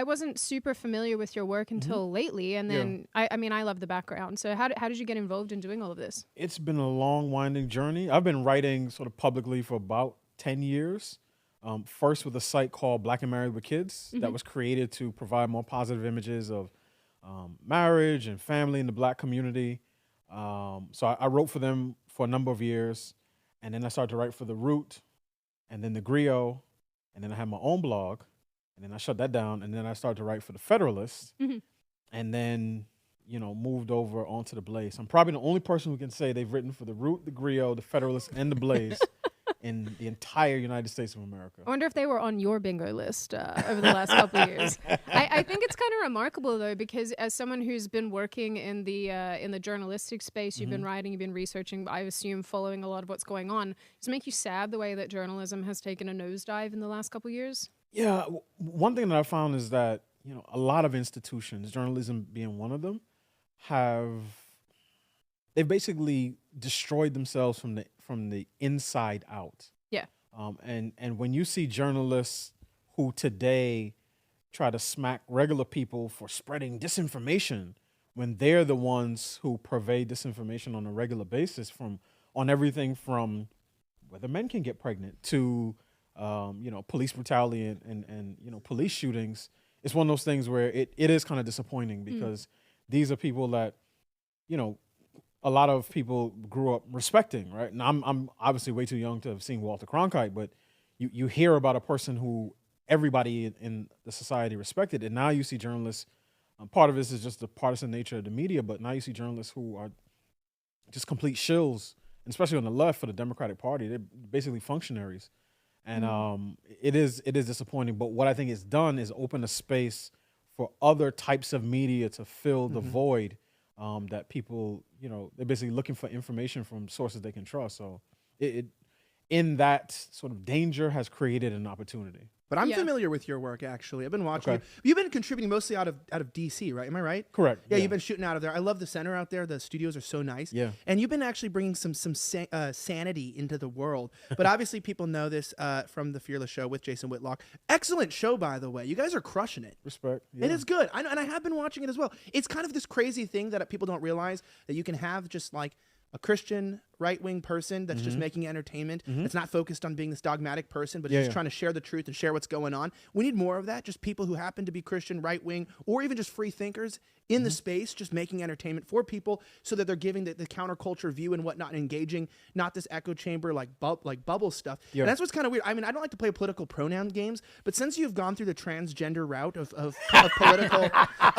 I wasn't super familiar with your work until lately, and then I mean, I love the background. So how did you get involved in doing all of this? It's been a long, winding journey. I've been writing sort of publicly for about 10 years. First with a site called Black and Married with Kids that was created to provide more positive images of marriage and family in the Black community. So I wrote for them for a number of years, and then I started to write for The Root, and then The Griot, and then I had my own blog, and then I shut that down, and then I started to write for The Federalist, and then moved over onto the Blaze. I'm probably the only person who can say they've written for The Root, The Griot, The Federalist, and the Blaze in the entire United States of America. I wonder if they were on your bingo list over the last couple of years. I think it's kind of remarkable though, because as someone who's been working in the journalistic space, you've been writing, you've been researching, I assume following a lot of what's going on. Does it make you sad the way that journalism has taken a nosedive in the last couple of years? Yeah, one thing that I found is that a lot of institutions, journalism being one of them, they've basically destroyed themselves from the inside out. Yeah. And when you see journalists who today try to smack regular people for spreading disinformation, when they're the ones who purvey disinformation on a regular basis on everything from whether men can get pregnant to police brutality and police shootings, it's one of those things where it is kind of disappointing because these are people that a lot of people grew up respecting, right? And I'm obviously way too young to have seen Walter Cronkite, but you hear about a person who everybody in the society respected, and now you see journalists. Part of this is just the partisan nature of the media, but now you see journalists who are just complete shills, and especially on the left for the Democratic Party. They're basically functionaries, and it is disappointing. But what I think it's done is open a space for other types of media to fill the void. That people, they're basically looking for information from sources they can trust. So it in that sort of danger has created an opportunity. But I'm familiar with your work, actually. I've been watching you. You've been contributing mostly out of DC, right? Am I right? Correct. Yeah, you've been shooting out of there. I love the center out there. The studios are so nice. Yeah. And you've been actually bringing some sanity into the world. But obviously people know this from The Fearless Show with Jason Whitlock. Excellent show, by the way. You guys are crushing it. Respect. Yeah. It is good. And I have been watching it as well. It's kind of this crazy thing that people don't realize, that you can have just like a Christian right-wing person that's just making entertainment. It's not focused on being this dogmatic person, but just trying to share the truth and share what's going on. We need more of that. Just people who happen to be Christian, right-wing, or even just free thinkers in the space, just making entertainment for people so that they're giving the counterculture view and whatnot, and engaging, not this echo chamber like bubble stuff. And that's what's kind of weird. I mean, I don't like to play political pronoun games, but since you've gone through the transgender route of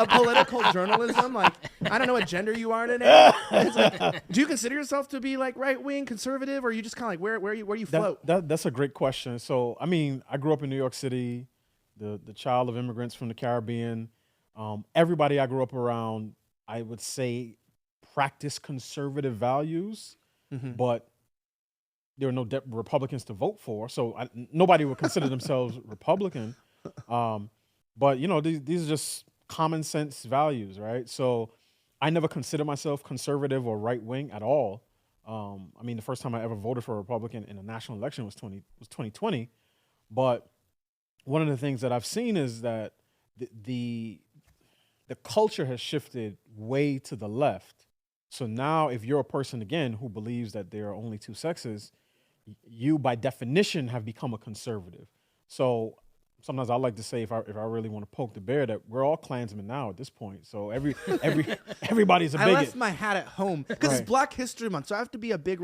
political journalism, like, I don't know what gender you are today. It's like, do you consider yourself to be like right-wing, conservative, or are you just kind of like where you float? That's a great question. So, I mean, I grew up in New York City, the child of immigrants from the Caribbean. Everybody I grew up around, I would say, practice conservative values, but there were no Republicans to vote for, so nobody would consider themselves Republican. But these are just common sense values, right? So I never considered myself conservative or right wing at all. I mean, the first time I ever voted for a Republican in a national election was 2020. But one of the things that I've seen is that the culture has shifted way to the left. So now if you're a person, again, who believes that there are only two sexes, you by definition have become a conservative. So sometimes I like to say, if I really want to poke the bear, that we're all Klansmen now at this point. So everybody's a bigot. I left my hat at home because it's Black History Month, so I have to be a big